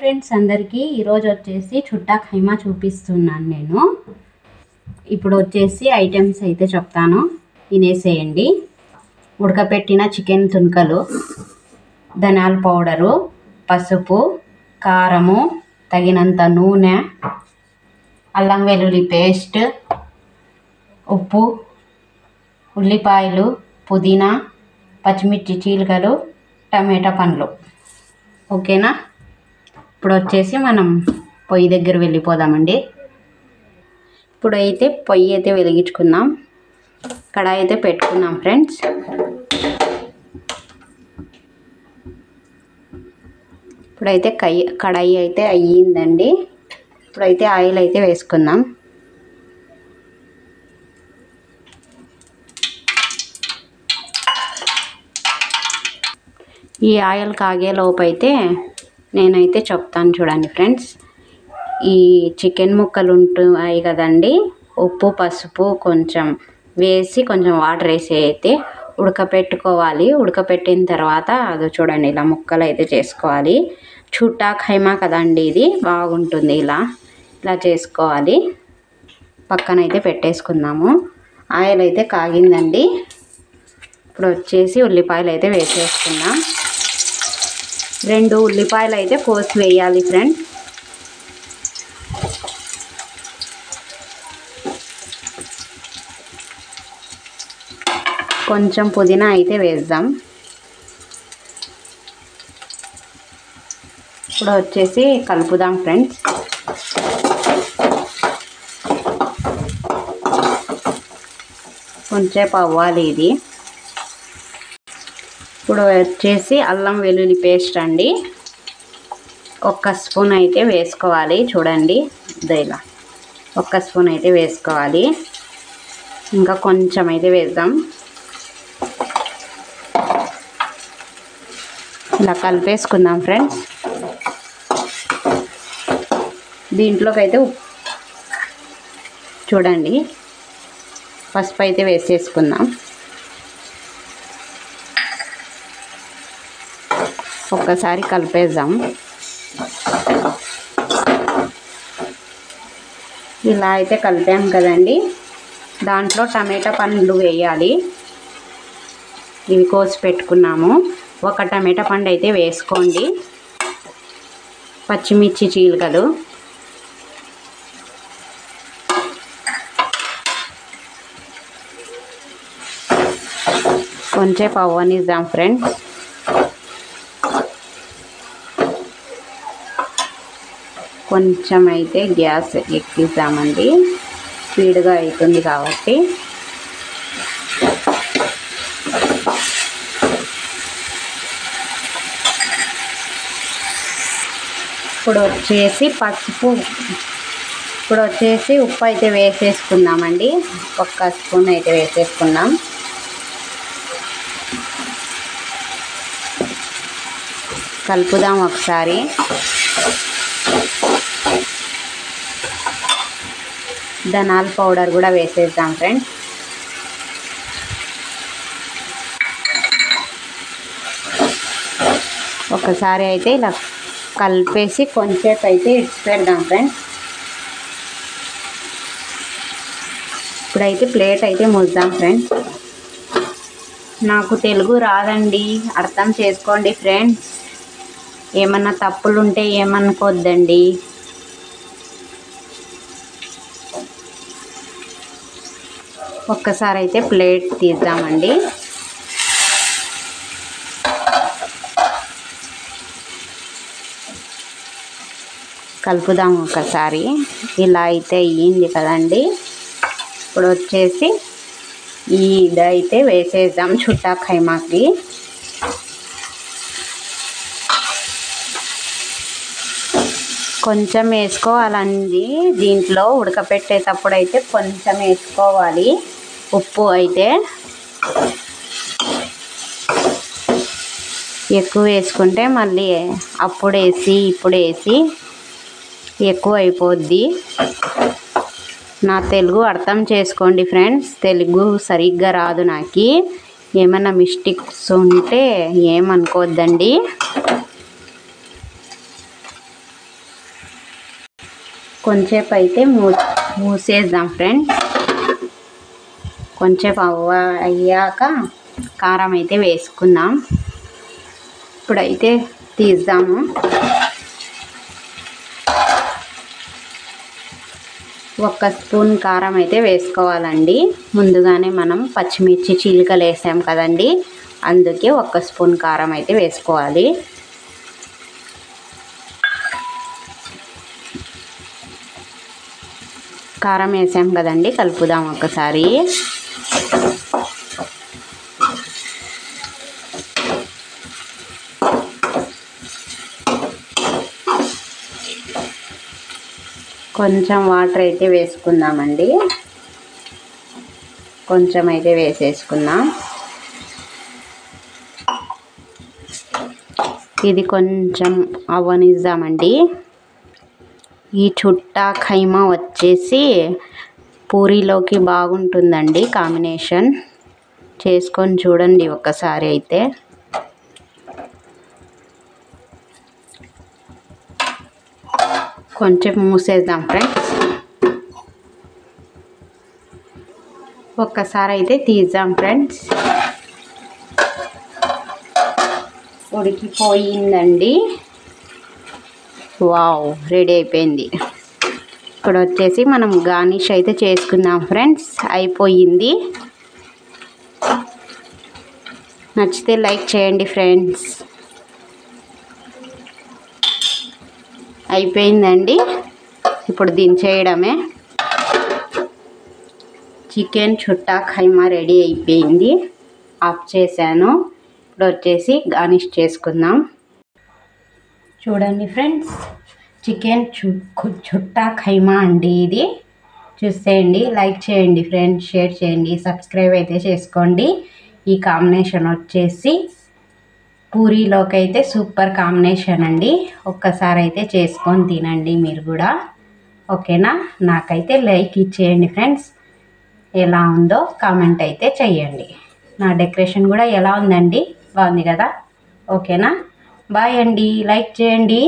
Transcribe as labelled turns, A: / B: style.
A: Friends అందరికీ ఈరోజు వచ్చేసి చుట్టా ఖైమా చూపిస్తున్నాను నేను. ఇప్పుడు వచ్చేసి ఐటమ్స్ అయితే చెప్తాను, వినేసేయండి. ఉడకపెట్టిన చికెన్ తునకలు, ధనియాల పౌడరు, పసుపు, కారము, తగినంత నూనె, అల్లం వెల్లుల్లి పేస్ట్, ఉప్పు, ఉల్లిపాయలు, పుదీనా, పచ్చిమిర్చి చీలికలు, టమాటా పండ్లు. ఓకేనా? ఇప్పుడు వచ్చేసి మనం పొయ్యి దగ్గర వెళ్ళిపోదామండి. ఇప్పుడైతే పొయ్యి అయితే వెలిగించుకుందాం. కడాయి అయితే పెట్టుకున్నాం ఫ్రెండ్స్. ఇప్పుడైతే కడాయి అయితే అయ్యిందండి. ఇప్పుడైతే ఆయిల్ అయితే వేసుకుందాం. ఈ ఆయిల్ కాగే లోపు అయితే నేనైతే చెప్తాను చూడండి ఫ్రెండ్స్. ఈ చికెన్ ముక్కలు ఉంటాయి కదండి, ఉప్పు పసుపు కొంచెం వేసి కొంచెం వాటర్ వేసి అయితే ఉడకపెట్టుకోవాలి. ఉడకపెట్టిన తర్వాత అది చూడండి ఇలా ముక్కలు అయితే చేసుకోవాలి. చుట్టా ఖైమా కదండి, ఇది బాగుంటుంది. ఇలా చేసుకోవాలి. పక్కనైతే పెట్టేసుకుందాము. ఆయిల్ అయితే కాగిందండి. ఇప్పుడు వచ్చేసి ఉల్లిపాయలు అయితే వేసేసుకుందాం. 2 ఉల్లిపాయలు అయితే కోసి వేయాలి ఫ్రెండ్స్. కొంచెం పుదీనా అయితే వేద్దాం. ఇప్పుడు వచ్చేసి కలుపుదాం ఫ్రెండ్స్. కొంచెంసేపు అవ్వాలి ఇది. ఇప్పుడు వచ్చేసి అల్లం వెల్లుల్లి పేస్ట్ అండి, 1 స్పూన్ అయితే వేసుకోవాలి. చూడండి ఇలా 1 స్పూన్ అయితే వేసుకోవాలి. ఇంకా కొంచెం అయితే వేద్దాం. ఇలా కలిపేసుకుందాం ఫ్రెండ్స్. దీంట్లోకి అయితే చూడండి పసుపు అయితే వేసేసుకుందాం. ఒక్కసారి కలిపేద్దాం. ఇలా అయితే కలిపాం కదండి. దాంట్లో టమాటా పండ్లు వేయాలి. ఇవి కోసి పెట్టుకున్నాము. 1 టమాటా పండు అయితే వేసుకోండి. పచ్చిమిర్చి చీలికలు, కొంచెం అవ్వనిద్దాం ఫ్రెండ్స్. కొంచెం అయితే గ్యాస్ ఎక్కిద్దామండి, స్పీడ్గా అవుతుంది కాబట్టి. ఇప్పుడు వచ్చేసి ఉప్పు అయితే వేసేసుకుందామండి. 1 స్పూన్ అయితే వేసేసుకున్నాం. కలుపుదాం ఒకసారి. ధనియాల పౌడర్ కూడా వేసేద్దాం ఫ్రెండ్స్. ఒకసారి అయితే ఇలా కలిపేసి కొంచెంసేపు అయితే పెడదాం ఫ్రెండ్స్. ఇప్పుడైతే ప్లేట్ అయితే మూద్దాం ఫ్రెండ్స్. నాకు తెలుగు రాదండి, అర్థం చేసుకోండి ఫ్రెండ్స్. ఏమన్నా తప్పులు ఉంటే ఏమనుకోద్దండి. ఒక్కసారి అయితే ప్లేట్ తీద్దామండి. కలుపుదాం ఒకసారి. ఇలా అయితే అయ్యింది కదండి. ఇప్పుడు వచ్చేసి ఇదైతే వేసేద్దాం చుట్టా ఖైమాకి. కొంచెం వేసుకోవాలండి. దీంట్లో ఉడకపెట్టేటప్పుడు అయితే కొంచెం వేసుకోవాలి ఉప్పు. అయితే ఎక్కువ వేసుకుంటే మళ్ళీ అప్పుడు వేసి ఇప్పుడు వేసి ఎక్కువ అయిపోద్ది. నా తెలుగు అర్థం చేసుకోండి ఫ్రెండ్స్. తెలుగు సరిగ్గా రాదు నాకు. ఏమైనా మిస్టేక్స్ ఉంటే ఏమనుకోవద్దండి. కొంచెంసేపు అయితే మూసేద్దాం ఫ్రెండ్స్. కొంచెం అయ్యాక కారం అయితే వేసుకుందాం. ఇప్పుడైతే తీద్దాము. ఒక స్పూన్ కారం అయితే వేసుకోవాలండి. ముందుగానే మనం పచ్చిమిర్చి చీలికలు వేసాం కదండి, అందుకే ఒక స్పూన్ కారం అయితే వేసుకోవాలి. కారం వేసాం కదండి, కలుపుదాం ఒకసారి. కొంచెం వాటర్ అయితే వేసుకుందామండి. కొంచెం అయితే వేసేసుకుందాం. ఇది కొంచెం అవ్వనిద్దామండి. ఈ చుట్టా ఖైమా వచ్చేసి పూరీలోకి బాగుంటుందండి కాంబినేషన్. చేసుకొని చూడండి ఒకసారి అయితే. కొంచెం మూసేద్దాం ఫ్రెండ్స్. ఒక్కసారి అయితే తీద్దాం ఫ్రెండ్స్. ఉడికిపోయిందండి. వావ్, రెడీ అయిపోయింది. ఇప్పుడు వచ్చేసి మనం గార్నిష్ అయితే చేసుకుందాం ఫ్రెండ్స్. అయిపోయింది. నచ్చితే లైక్ చేయండి ఫ్రెండ్స్. అయిపోయిందండి. ఇప్పుడు దించేయడమే. చికెన్ చుట్టా ఖైమా రెడీ అయిపోయింది. ఆఫ్ చేశాను. ఇప్పుడు వచ్చేసి గార్నిష్ చేసుకుందాం. చూడండి ఫ్రెండ్స్, చికెన్ చుట్టా ఖైమా అండి ఇది. చూసేయండి, లైక్ చేయండి ఫ్రెండ్స్, షేర్ చేయండి, సబ్స్క్రైబ్ అయితే చేసుకోండి. ఈ కాంబినేషన్ వచ్చేసి పూరీలోకి అయితే సూపర్ కాంబినేషన్ అండి. ఒక్కసారి అయితే చేసుకొని తినండి మీరు కూడా, ఓకేనా? నాకైతే లైక్ ఇచ్చేయండి ఫ్రెండ్స్. ఎలా ఉందో కామెంట్ అయితే చెయ్యండి. నా డెకరేషన్ కూడా ఎలా ఉందండి? బాగుంది కదా? ఓకేనా? బాయ్ అండి. లైక్ చేయండి.